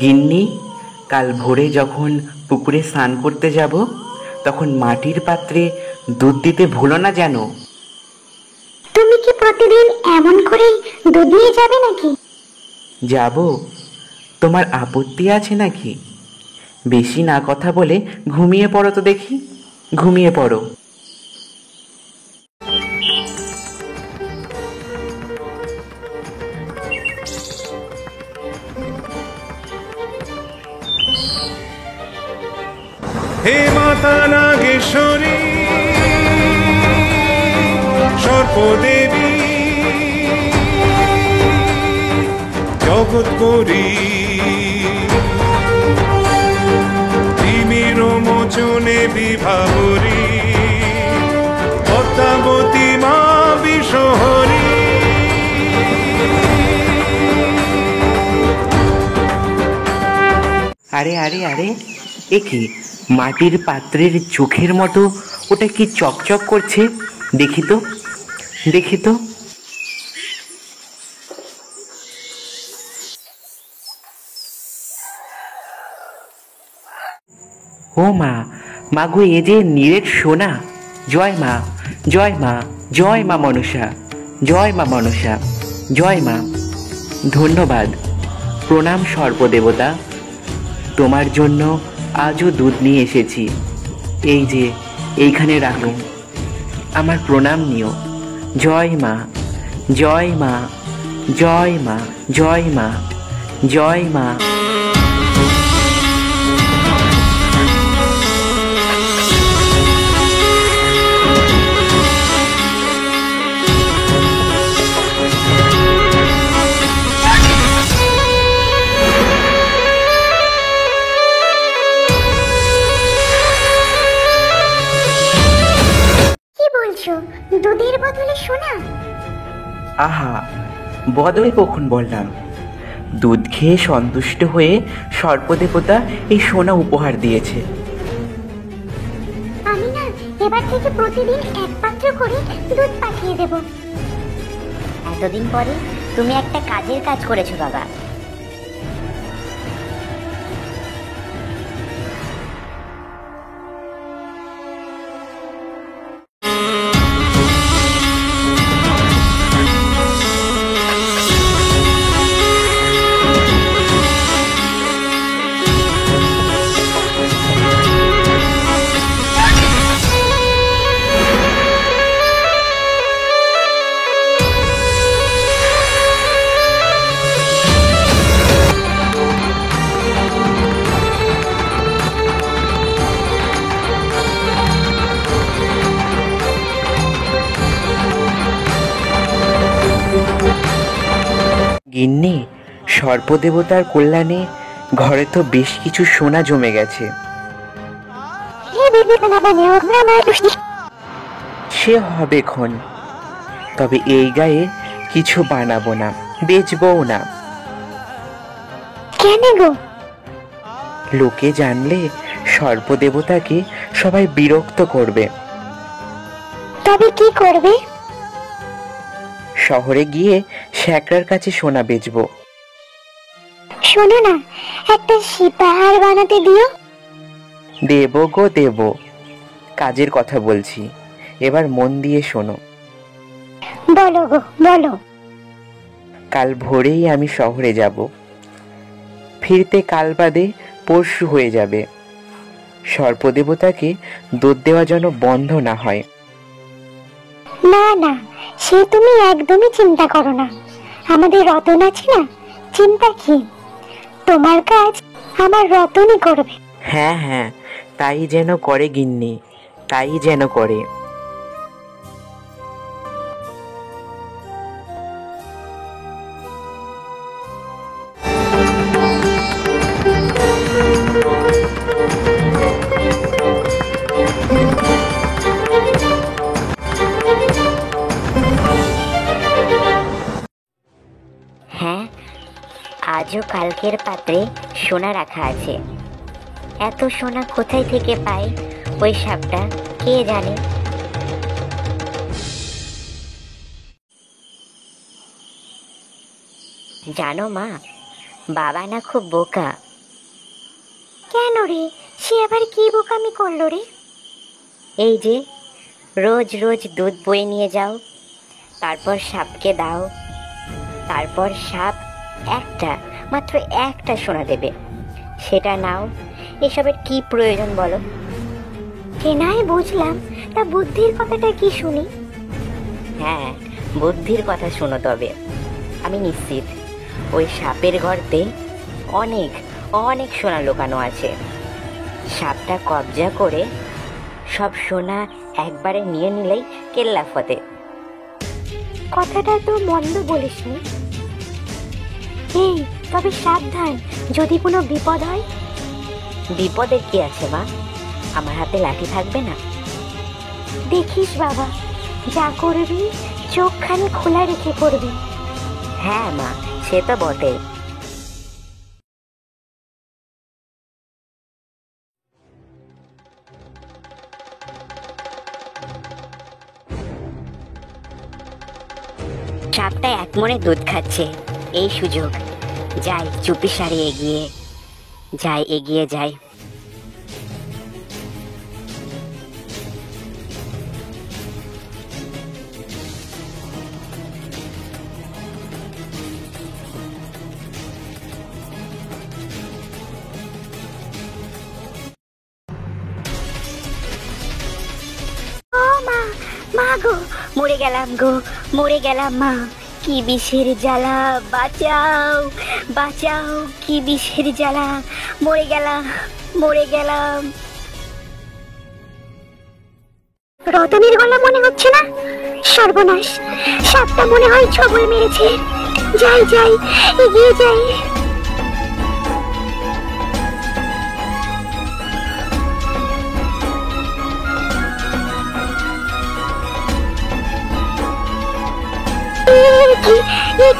গিন্নি, কাল ভোরে যখন পুকুরে স্নান করতে যাব তখন মাটির পাত্রে দুধ দিতে ভুলো না যেন। তুমি কি প্রতিদিন এমন করেই দুধ নিয়ে যাবে নাকি? যাব। তোমার আপত্তি আছে নাকি? বেশি না কথা বলে ঘুমিয়ে পড়ো তো দেখি, ঘুমিয়ে পড়ো। হে মাতা নাগেশ্বরী, সর্পদেবী, জগৎকরী, তিমির মোচনে বিভাবরী, পদ্মাবতী মা বিশ্বহরী। আরে আরে আরে, এ কি? মাটির পাত্রের চোখের মতো ওটা কি চকচক করছে? দেখি তো, দেখি তো। ও মা, মাগো, এ যে নীরের সোনা। জয় মা, জয় মা, জয় মা মনসা, জয় মা মনসা, জয় মা। ধন্যবাদ, প্রণাম সর্পদেবতা। তোমার জন্য আজও দুধ নিয়ে এসেছি। এই যে এইখানে রাখো, আমার প্রণাম নিও। জয় মা, জয় মা, জয় মা, জয় মা, জয় মা। কি বলছো? দুধের বদলে সোনা? আহা, বদলে কখন বললাম? দুধ খেয়ে সন্তুষ্ট হয়ে সর্পদেবতা এই সোনা উপহার দিয়েছে। আমি না এবার থেকে প্রতিদিন এক পাত্র করে দুধ পাঠিয়ে দেব। এতদিন পরে তুমি একটা কাজের কাজ করেছো বাবা। গিন্নি, সর্পদেবতার কল্যাণে ঘরে তো বেশ কিছু সোনা জমে গেছে। সে হবে ক্ষণ, তবে এই গায়ে কিছু বানাবো না, বেচবও না। কেন গো? লোকে জানলে সর্পদেবতাকে সবাই বিরক্ত করবে। তবে কি করবে? শহরে গিয়ে শ্যাকরার কাছে সোনা বেচবো। শোনো না, একটা সীতাহার বানাতে দিও। দেব গো দেব, কাজের কথা বলছি, এবার মন দিয়ে শোনো। বলো গো, বলো। কাল ভোরেই আমি শহরে যাব, ফিরতে কাল বাদে পরশু হয়ে যাবে। সর্পদেবতাকে দুধ দেওয়া যেন বন্ধ না হয়। না না, সে তুমি একদমই চিন্তা করো না। আমাদের রতন আছে না, চিন্তা কি? তোমার কাজ আমার রতনই করবে। হ্যাঁ হ্যাঁ, তাই যেন করে গিন্নি, তাই যেন করে। হ্যাঁ, আজও কালকের পাত্রে সোনা রাখা আছে। এত সোনা কোথায় থেকে পায় ওই সাপটা, কে জানে। জানো মা, বাবা না খুব বোকা। কেন রে, সে আবার কি বোকামি করলো রে? এই যে রোজ রোজ দুধ বয়ে নিয়ে যাও, তারপর সাপকে দাও, তারপর সাপ মাত্র একটা সোনা দেবে, সেটা নাও। এসবের কি প্রয়োজন বলো? সে নাই বুঝলাম, তা বুদ্ধির কথাটা কি শুনি? হ্যাঁ, বুদ্ধির কথা শোনো তবে। আমি নিশ্চিত ওই সাপের গর্তে অনেক অনেক সোনা লুকানো আছে। সাপটা কবজা করে সব সোনা একবারে নিয়ে নিলেই কেল্লা ফতে। কথাটা তো মন্দ বলিসনি। এই তবে সাবধান, যদি কোনো বিপদ হয়। বিপদের কি আছে মা, আমার হাতে লাঠি থাকবে না? দেখিস বাবা, যা করবি চোখখানি খোলা রেখে করবি। হ্যাঁ মা, সে তো বটে। সাপটা এক মনে দুধ খাচ্ছে, এই সুযোগ। যাই চুপি সারি এগিয়ে যাই। ও মা, মা গো, মরে গেলাম মা। কি বিষের জ্বালা, বাঁচাও বাঁচাও, কি বিষের জ্বালা, মরে গেলাম। রতনের গলা মনে হচ্ছে না? সর্বনাশ, সাপটা মনে হয় ছবল মেরেছে। যাই যাই, এগিয়ে যাই।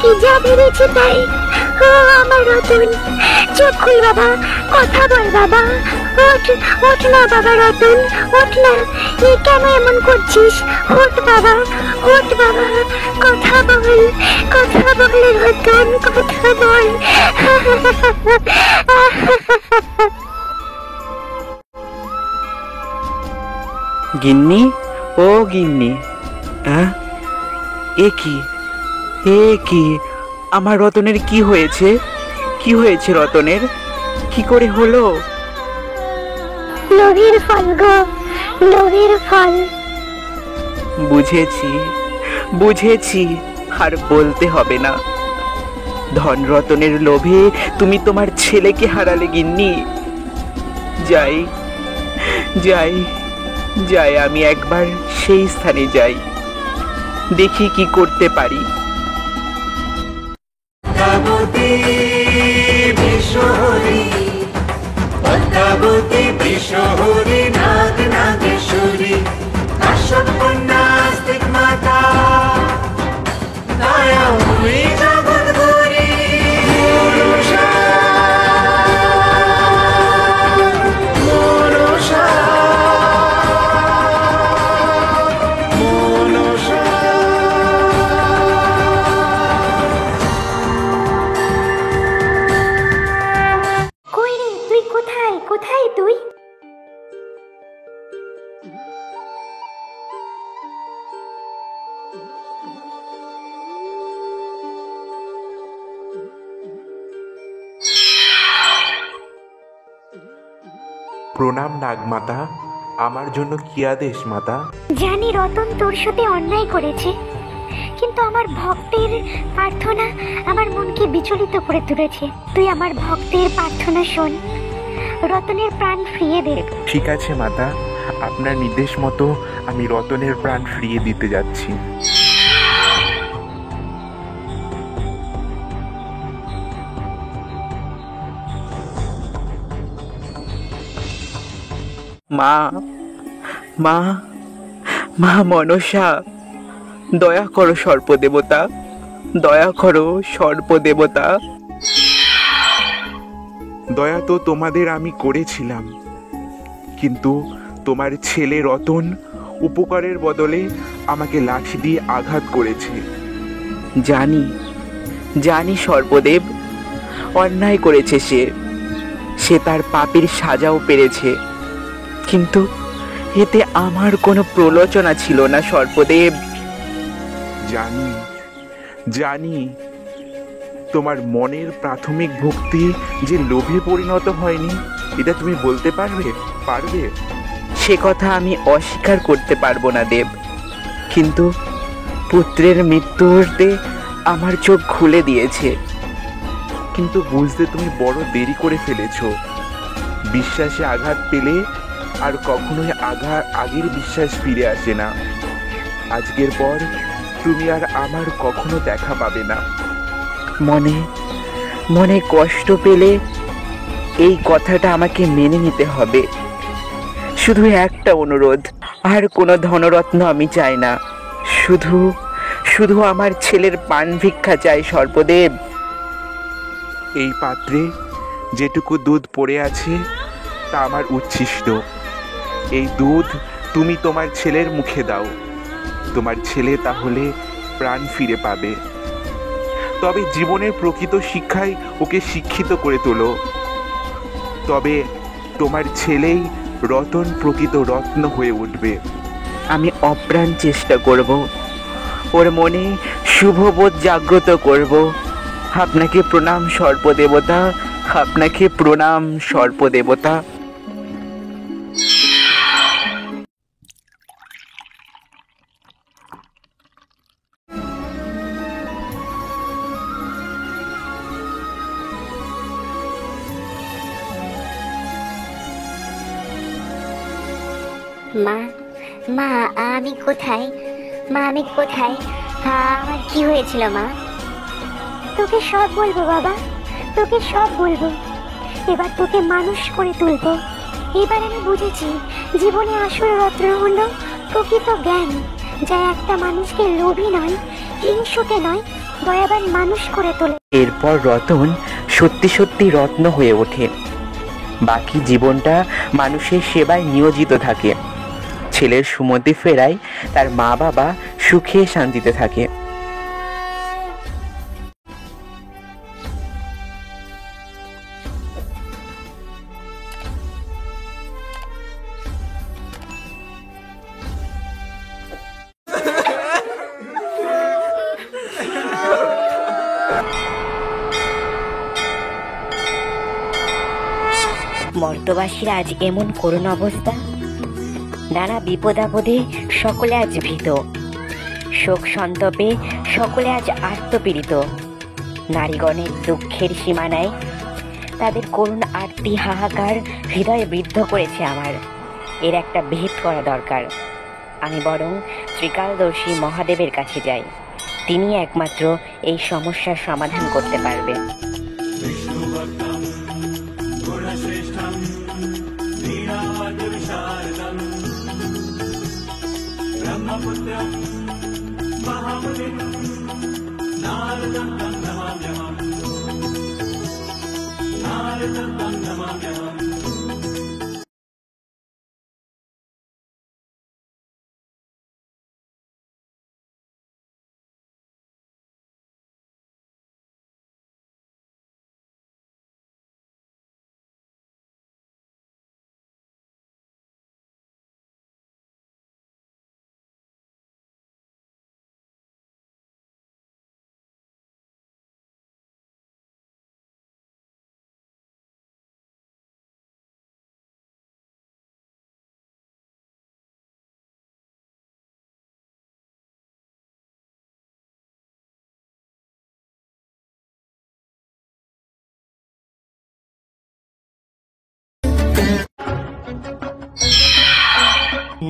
কি যা ভেবেছে তাই। ও আমার রতন, চোখ খুল বাবা, কথা বল বাবা। ওঠ না বাবা রতন, ওঠ না। এ কেন এমন করছিস? ওঠ বাবা, কথা বল রতন, কথা বল। গিন্নি, ও গিন্নি, হ্যাঁ, এ কি আমার রতনের কি হয়েছে? রতনের কি করে হলো? লোভের ফল গো, লোভের ফল। বুঝেছি, আর বলতে হবে না। ধন রতনের লোভে তুমি তোমার ছেলেকে হারালে গিন্নি। যাই আমি একবার সেই স্থানে যাই, দেখি কি করতে পারি। পদ্মাবতী বিশ্বহরি নাগ নাগেশ্বরী কাশ্যপ কন্যা আস্তিক মাতা দয়াময়ী জগৎগৌরী মনসা কই রে তুই? কোথায় তুই? প্রণাম নাগমাতা, আমার জন্য কি আদেশ মাতা? জানি রতন তোর সাথে অন্যায় করেছে, কিন্তু আমার ভক্তের প্রার্থনা আমার মনকে বিচলিত করে তুলেছে। তুই আমার ভক্তের প্রার্থনা শোন, রতনের প্রাণ ফিরিয়ে দে। ঠিক আছে মাতা, আপনার নির্দেশ মতো আমি রতনের প্রাণ ফিরিয়ে দিতে যাচ্ছি। মা মনসা, দয়া করো সর্পদেবতা, দয়া তো তোমাদের আমি করেছিলাম, কিন্তু তোমার ছেলে রতন উপকারের বদলে আমাকে লাঠি দিয়ে আঘাত করেছে। জানি সর্পদেব, অন্যায় করেছে সে, সে তার পাপের সাজাও পেরেছে, কিন্তু এতে আমার কোনো প্রলোচনা ছিল না সর্পদেব। জানি জানি তোমার মনের প্রাথমিক ভক্তি যে লোভে পরিণত হয়নি, এটা তুমি বলতে পারবে? সে কথা আমি অস্বীকার করতে পারবো না দেব, কিন্তু পুত্রের মৃত্যুতে আমার চোখ খুলে দিয়েছে। কিন্তু বুঝতে তুমি বড় দেরি করে ফেলেছ। বিশ্বাসে আঘাত পেলে আর কখনোই আগের বিশ্বাস ফিরে আসে না। আজকের পর তুমি আর আমার কখনো দেখা পাবে না। মনে মনে কষ্ট পেলে এই কথাটা আমাকে মেনে নিতে হবে। শুধু একটা অনুরোধ, আর কোনো ধনরত্ন আমি চাই না, শুধু শুধু আমার ছেলের পান ভিক্ষা চাই সর্পদেব। এই পাত্রে যেটুকু দুধ পড়ে আছে তা আমার উচ্ছিষ্ট। এই দুধ তুমি তোমার ছেলের মুখে দাও, তোমার ছেলে তাহলে প্রাণ ফিরে পাবে। তবে জীবনের প্রকৃত শিক্ষায় ওকে শিক্ষিত করে তোলো, তবে তোমার ছেলেই রতন প্রকৃত রত্ন হয়ে উঠবে। আমি অপ্রাণ চেষ্টা করব, ওর মনে শুভবোধ জাগ্রত করব। আপনাকে প্রণাম সর্পদেবতা, আপনাকে প্রণাম সর্পদেবতা। মা মা আমি কোথায়? মা আমি কোথায়? আমার কি হয়েছিল মা? তোকে সব বলবো বাবা, তোকে সব বলবো। এবার তোকে মানুষ করে তুলবো। এবার আমি বুঝেছি জীবনে আসল রত্ন হলো প্রকৃত জ্ঞান, যা একটা মানুষকে লোভী নয়, হিংসুটে নয়, দয়াবান মানুষ করে তোলে। এরপর রতন সত্যি সত্যি রত্ন হয়ে ওঠে। বাকি জীবনটা মানুষের সেবায় নিয়োজিত থাকে। ছেলের সুমতি ফেরায় তার মা বাবা সুখে শান্তিতে থাকে। মর্তবাসীর আজ এমন করুণ অবস্থা, নানা বিপদ আপদে সকলে আজ ভীত, শোক সন্তপে সকলে আজ আত্মপীড়িত। নারীগণের দুঃখের সীমানায় তাদের করুণ আরতি হাহাকার হৃদয়ে বিদ্ধ করেছে আমার। এর একটা ভেদ করা দরকার। আমি বরং ত্রিকালদর্শী মহাদেবের কাছে যাই, তিনি একমাত্র এই সমস্যার সমাধান করতে পারবে।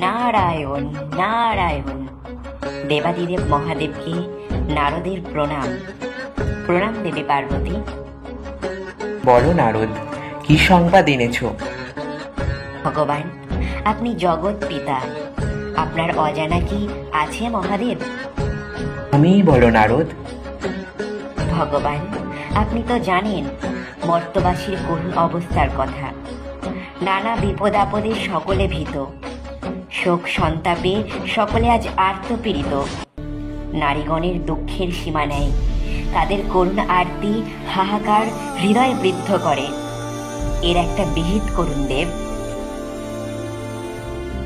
নারায়ণ নারায়ণ। দেবাদিদেব মহাদেবকে নারদের প্রণাম। প্রণাম দেবী পার্বতী। বলো নারদ, কি সংবাদ এনেছো? ভগবান, আপনি জগৎ পিতা, আপনার অজানা কি আছে মহাদেব? তুমিই বলো নারদ। ভগবান, আপনি তো জানেন মর্তবাসীর করুণ অবস্থার কথা। নানা বিপদ আপদে সকলে ভীত, শোক সন্তাপে সকলে আজ আর্তপীড়িত। নারীগণের দুঃখের সীমা নেই, তাদের করুণ আরতি হাহাকার হৃদয়ে বৃদ্ধ করে। এর একটা বিহিত করুন দেব।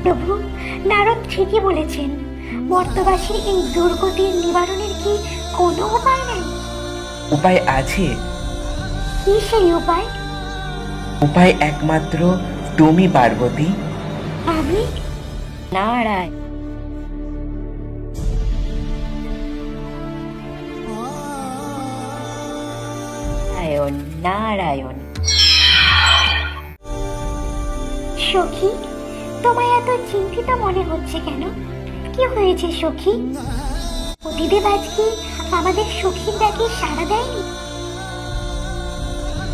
প্রভু, নারদ ঠিকই বলেছেন। মর্তবাসীর এই দুর্গতির নিবারণের কি কোনো উপায় নেই? উপায় আছে। কি সেই উপায়? উপায় একমাত্র তুমি পার্বতী। আমি? নারায়ণ। নারায়ণ নারায়ণ। সখী, তোমায় এত চিন্তিত মনে হচ্ছে কেন? কি হয়েছে সখী? পতিদেব আজকে আমাদের সখীর ডাকে সাড়া দেয়নি?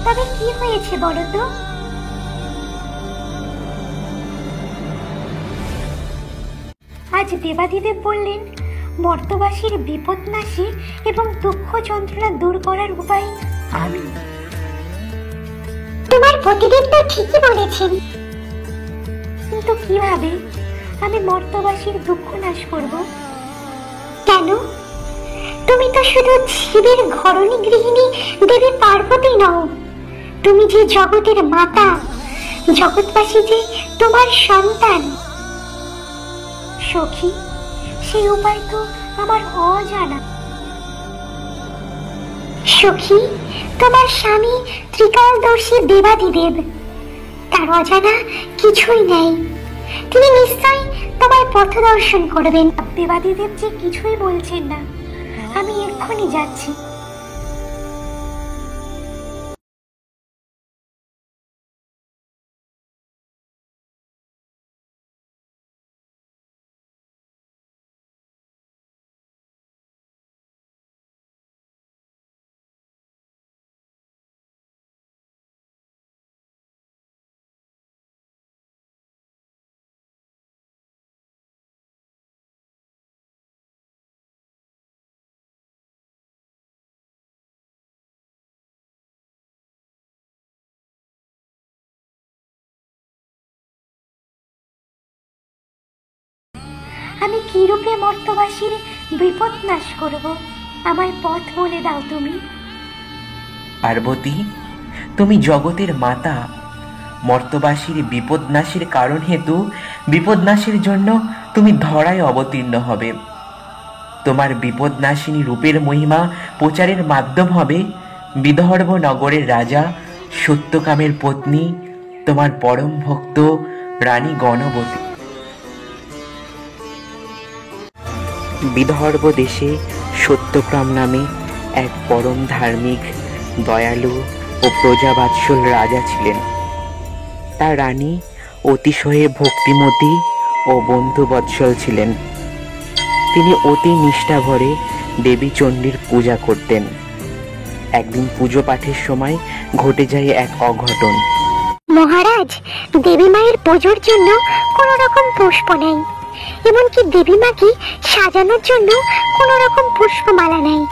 তবে কি হয়েছে বলো তো? আজ দেবাদিদেব বললেন মর্তবাসীর বিপদ নাশী এবং দুঃখ যন্ত্রণা দূর করার উপায় আমি। তোমার পতিদেব তো ঠিকই বলেছেন, কিন্তু কিভাবে আমি মর্তবাসীর দুঃখ নাশ করব? কেন? তুমি তো শুধু শিবের ঘরণী গৃহিণী দেবী পার্বতী নও, তুমি যে জগতের মাতা, জগৎবাসী যে তোমার সন্তান। সখী, সেই উপায় তো আমার অজানা। সখী, তোমার স্বামী ত্রিকালদর্শী দেবাদিদেব, তার অজানা কিছুই নেই। তিনি নিশ্চয়ই তোমায় পথ দর্শন করবেন। দেবাদিদেব যে কিছুই বলছেন না, আমি এক্ষুনি যাচ্ছি। আমি কি রূপে মর্তবাসীর বিপদ নাশ করব? আমায় পথ বলে দাও তুমি। পার্বতী, তুমি জগতের মাতা। মর্তবাসীর বিপদনাশীর কারণ হেতু বিপদনাশীর জন্য তুমি ধরায় অবতীর্ণ হবে। তোমার বিপদনাশিনী রূপের মহিমা প্রচারের মাধ্যম হবে বিদর্ভ নগরের রাজা সত্যকামের পত্নী, তোমার পরম ভক্ত রানী গণবতী। বিদর্ভ দেশে সত্যকাম নামে এক পরম ধার্মিক, দয়ালু ও প্রজাবাৎসল রাজা ছিলেন। তার রানী অতিশয়ে ভক্তিমতী ও বন্ধুবৎসল ছিলেন। তিনি অতি নিষ্ঠাভরে দেবী চণ্ডীর পূজা করতেন। একদিন পুজো পাঠের সময় ঘটে যায় এক অঘটন। মহারাজ, দেবী মায়ের পুজোর জন্য কোনো রকম পুষ্প নেই, এমনকি দেবী মাকে সাজানোর জন্য কোনো রকম পুষ্পমালা নেই।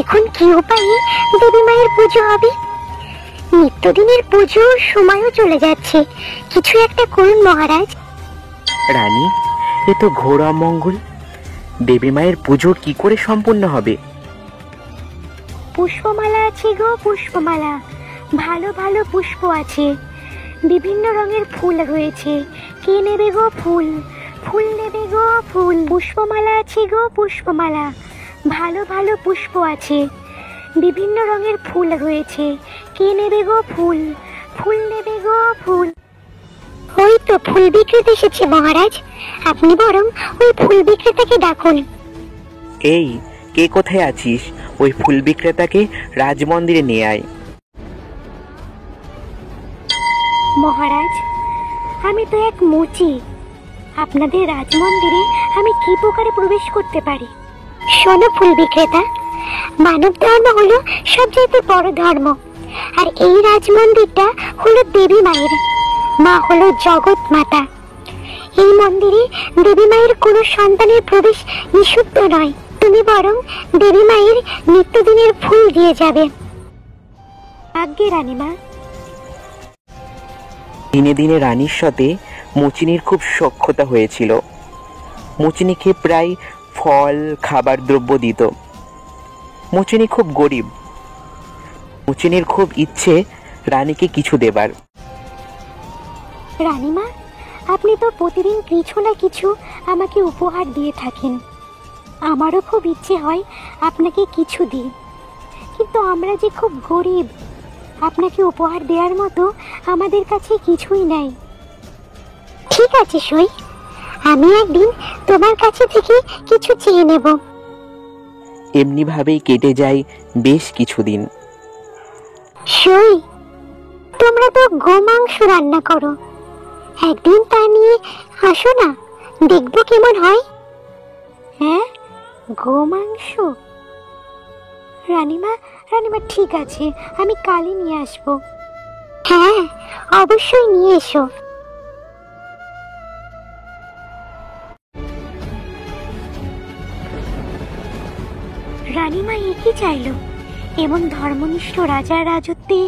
এখন কি উপায়ে দেবী মায়ের পুজো হবে? নিত্যদিনের পুজোর সময়ও চলে যাচ্ছে, কিছু একটা করুন মহারাজ। রানী, এ তো ঘোর অমঙ্গল। দেবী মায়ের পুজো কি করে সম্পূর্ণ হবে? পুষ্পমালা আছে গো, পুষ্পমালা। ভালো ভালো পুষ্প আছে, বিভিন্ন রঙের ফুল রয়েছে। কে নেবে গো ফুল? ফুল নেবে গো ফুল। পুষ্পমালা আছে গো, পুষ্পমালা। ভালো ভালো পুষ্প আছে, বিভিন্ন রঙের ফুল রয়েছে। কে নেবে গো ফুল? ফুল নেবে গো ফুল। ওই তো ফুল বিক্রেতা এসেছে মহারাজ, আপনি বরং ওই ফুল বিক্রেতাকে ডাকুন। এই, কে কোথায় আছিস? ওই ফুল বিক্রেতাকে রাজমন্দিরে নিয়ে আয়। মহারাজ, আমি তো এক মুচি, আপনাদের রাজমন্দিরে আমি কি প্রকারে প্রবেশ করতে পারি? শোনো ফুল বিক্রেতা, মানব ধর্ম হলো সবচেয়ে বড় ধর্ম, আর এই রাজমন্দিরটা হলো দেবী মায়ের। মা হলো জগৎ মাতা। এই মন্দিরে দেবী মায়ের কোনো সন্তানের প্রবেশ নিষিদ্ধ নয়। তুমি বরং দেবী মায়ের নিত্যদিনের ফুল দিয়ে যাবে। আজ্ঞে রানীমা। দিনে দিনে রানীর সাথে মুচিনির খুব সখ্যতা হয়েছিল। মুচিনিকে প্রায় ফল, খাবার দ্রব্য দিত। মুচিনি খুব গরিব। মুচিনির খুব ইচ্ছে রানীকে কিছু দেবার। রানীমা, আপনি তো প্রতিদিন কিছু না কিছু আমাকে উপহার দিয়ে থাকেন। আমারও খুব ইচ্ছে হয় আপনাকে কিছু দিই, কিন্তু আমরা যে খুব গরিব, আপনাকে উপহার দেওয়ার মতো আমাদের কাছে কিছুই নাই। ঠিক আছে সই, আমি একদিন তোমার কাছে থেকে কিছু চেয়ে নেব। এমনিভাবেই কেটে যায় বেশ কিছুদিন। সই, তোমরা তো গোমাংস রান্না করো, একদিন তা নিয়ে আসো না, দেখবো কেমন হয়। হ্যাঁ, গোমাংস? রানীমা, ঠিক আছে, আমি কালই নিয়ে আসবো। হ্যাঁ, অবশ্যই নিয়ে এসো। রানীমা একই চাইলো, এমন ধর্মনিষ্ঠ রাজার রাজত্বে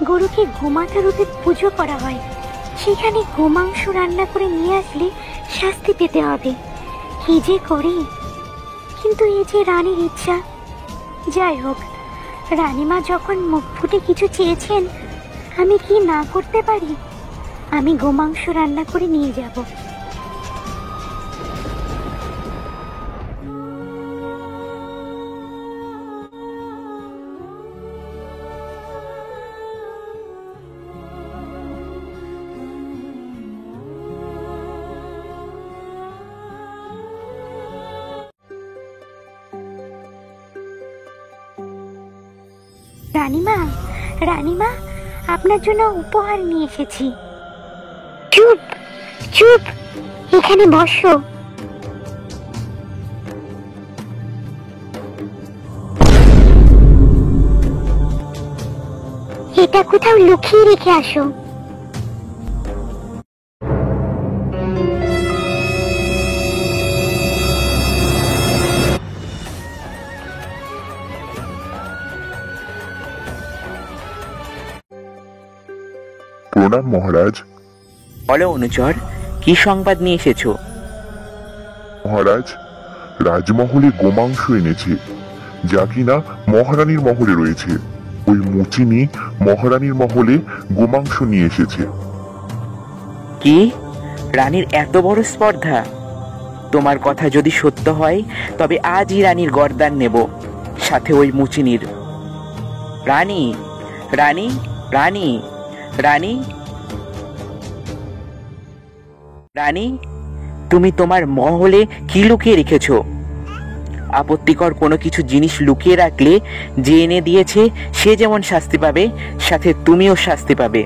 গরুকে গোমাতা রূপে পুজো করা হয়, সেখানে গোমাংস রান্না করে নিয়ে আসলে শাস্তি পেতে হবে। কি যে করি, কিন্তু এই যে রানীর ইচ্ছা। যাই হোক, রানীমা যখন মুখ ফুটে কিছু চেয়েছেন, আমি কি না করতে পারি? আমি গোমাংস রান্না করে নিয়ে যাব। রানীমা, আপনার জন্য উপহার নিয়ে এসেছি। চুপ চুপ, এখানে বসো। এটা কোথাও লুকিয়ে রেখে আসো। প্রণাম মহারাজ। বলো অনুচর, কি সংবাদ নিয়ে এসেছো? মহারাজ, রাজমহলে গোমাংস এনেছে, যা কিনা মহারানীর মহলে রয়েছে। ওই মুচিনি মহারানীর মহলে গোমাংস নিয়ে এসেছে। কি? রানীর এত বড় স্পর্ধা? তোমার কথা যদি সত্য হয়, তবে আজই রানীর গর্দান নেব, সাথে ওই মুচিনির। রানী, রানী, রানী, রানী, রানী, তুমি তোমার মহলে কি লুকিয়ে রেখেছো? আপত্তিকর কোনো কিছু জিনিস লুকিয়ে রাখলে যে এনে দিয়েছে সে যেমন শাস্তি পাবে, সাথে তুমিও শাস্তি পাবে।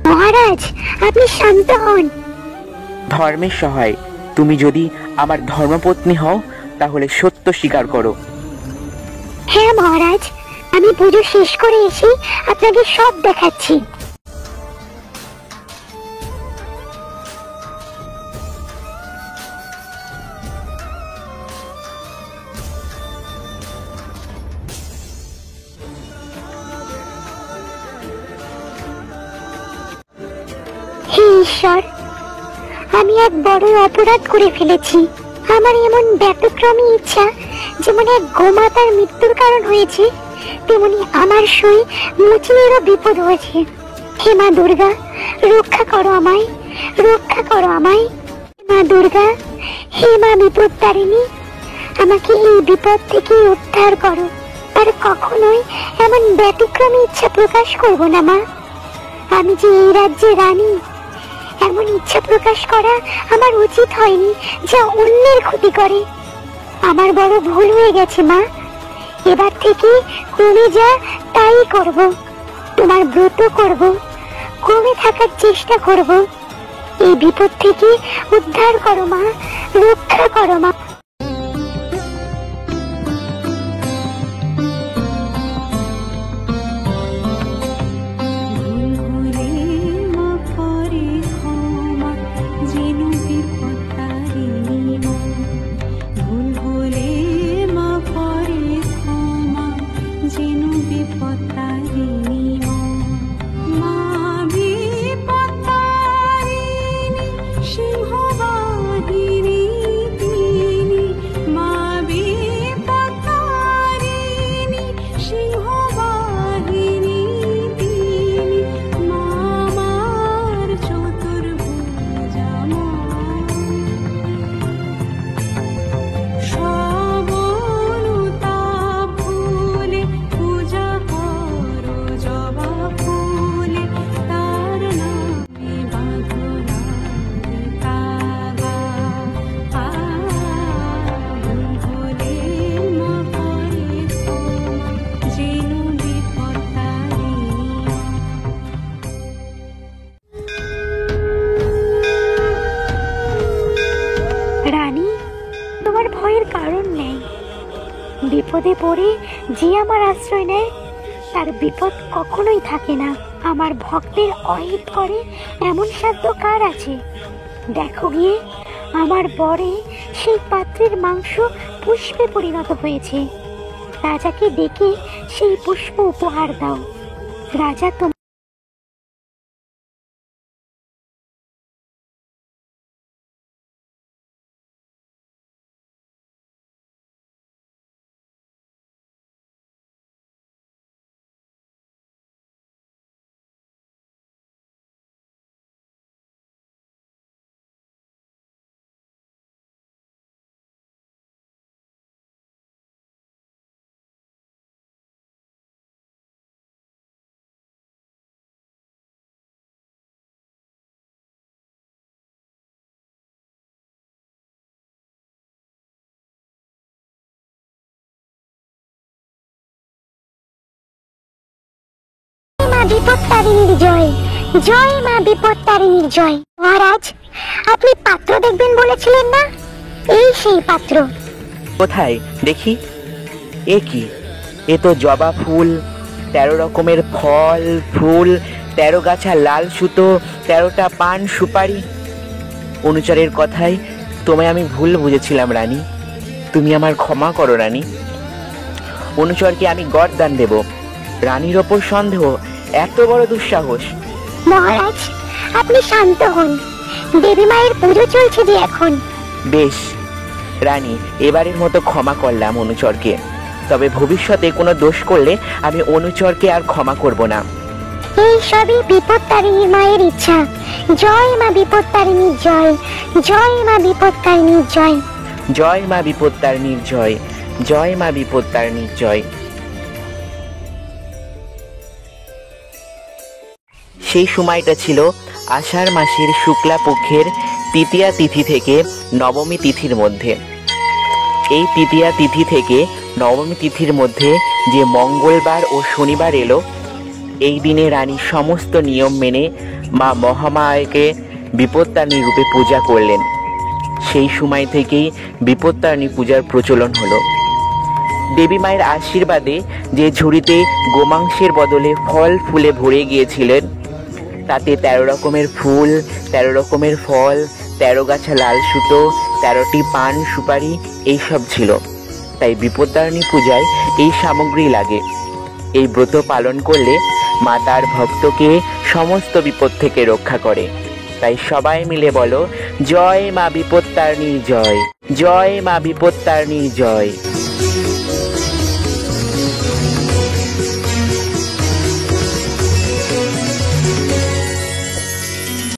মহারাজ, আপনি শান্ত হন। ধর্মের সহায় তুমি যদি আমার ধর্মপত্নী হও, তাহলে সত্য স্বীকার করো। হ্যাঁ মহারাজ, আমি পুজো শেষ করে এসে আপনাকে সব দেখাচ্ছি। হে ঈশ্বর, আমি এক বড় অপরাধ করে ফেলেছি। আমার এমন ব্যতিক্রমী ইচ্ছা যেমন এক গোমাতার মৃত্যুর কারণ হয়েছে, তেমনি আমার সই মুচিনেরও বিপদ হয়েছে। হে মা দুর্গা, রক্ষা করো আমায়, রক্ষা করো আমায়। মা দুর্গা, হে মা বিপদ তারিণী, আমাকে এই বিপদ থেকে উদ্ধার করো। আর কখনোই এমন ব্যতিক্রমী ইচ্ছা প্রকাশ করব না মা। আমি যে এই রাজ্যের রানী, এমন ইচ্ছা প্রকাশ করা আমার উচিত হয়নি যা অন্যের ক্ষতি করে। আমার বড় ভুল হয়ে গেছে মা। এবার থেকে ক্রমে যা তাই করব, তোমার ব্রত করব, ক্রমে থাকার চেষ্টা করব। এই বিপদ থেকে উদ্ধার করো মা, রক্ষা করো মা। বিপদে পড়ে যে আমার আশ্রয় নেয় তার বিপদ কখনোই থাকে না। আমার ভক্তের অহিত করে এমন সাধ্য কার আছে? দেখো গিয়ে, আমার বরে সেই পাত্রের মাংস পুষ্পে পরিণত হয়েছে। রাজাকে ডেকে সেই পুষ্প উপহার দাও। রাজা মা বিপত্তারিণীর জয়, জয় মা বিপত্তারিণীর জয়। মহারাজ, আপনি পাত্র দেখবেন বলেছিলেন না? এই সেই পাত্র। কোথায় দেখি? এ কি? এ তো জবা ফুল, 13 রকমের ফল ফুল, 13 গাছা লাল সুতো, 13টা পান সুপারি। অনুচরের কথায় তোমায় আমি ভুল বুঝেছিলাম রানী, তুমি আমার ক্ষমা করো রানী। অনুচরকে আমি গরদান দেব। রানীর ওপর সন্দেহ, এত বড় দুঃসাহস! মহারাজ, আপনি শান্ত হন, দেবী মায়ের পুজো চলছে যে এখন। বেশ রানী, এবারের মতো ক্ষমা করলাম অনুচরকে, তবে ভবিষ্যতে কোনো দোষ করলে আমি অনুচরকে আর ক্ষমা করব না। এই সবই বিপত্তারিণী মায়ের ইচ্ছা। জয় মা বিপত্তারিণীর জয়, জয় মা বিপত্তারিণীর জয়। জয় মা বিপত্তারিণীর জয়, জয় মা বিপত্তারিণীর জয়। সেই সময়টা ছিল আষাঢ় মাসের শুক্লা পক্ষের তৃতীয়া তিথি থেকে নবমী তিথির মধ্যে। এই তৃতীয়া তিথি থেকে নবমী তিথির মধ্যে যে মঙ্গলবার ও শনিবার এলো, এই দিনে রানী সমস্ত নিয়ম মেনে মা মহামায়াকে বিপত্তারিণী রূপে পূজা করলেন। সেই সময় থেকেই বিপত্তারিণী পূজার প্রচলন হলো। দেবী মায়ের আশীর্বাদে যে ঝুড়িতে গোমাংসের বদলে ফল ফুলে ভরে গিয়েছিলেন, তাতে 13 রকমের ফুল, 13 রকমের ফল, 13 গাছা লাল সুতো, 13টি পান সুপারি এইসব ছিল। তাই বিপত্তারিণী পূজায় এই সামগ্রী লাগে। এই ব্রত পালন করলে মা তার ভক্তকে সমস্ত বিপদ থেকে রক্ষা করে। তাই সবাই মিলে বলো, জয় মা বিপত্তারিণীর জয়, জয় মা বিপত্তারিণীর জয়।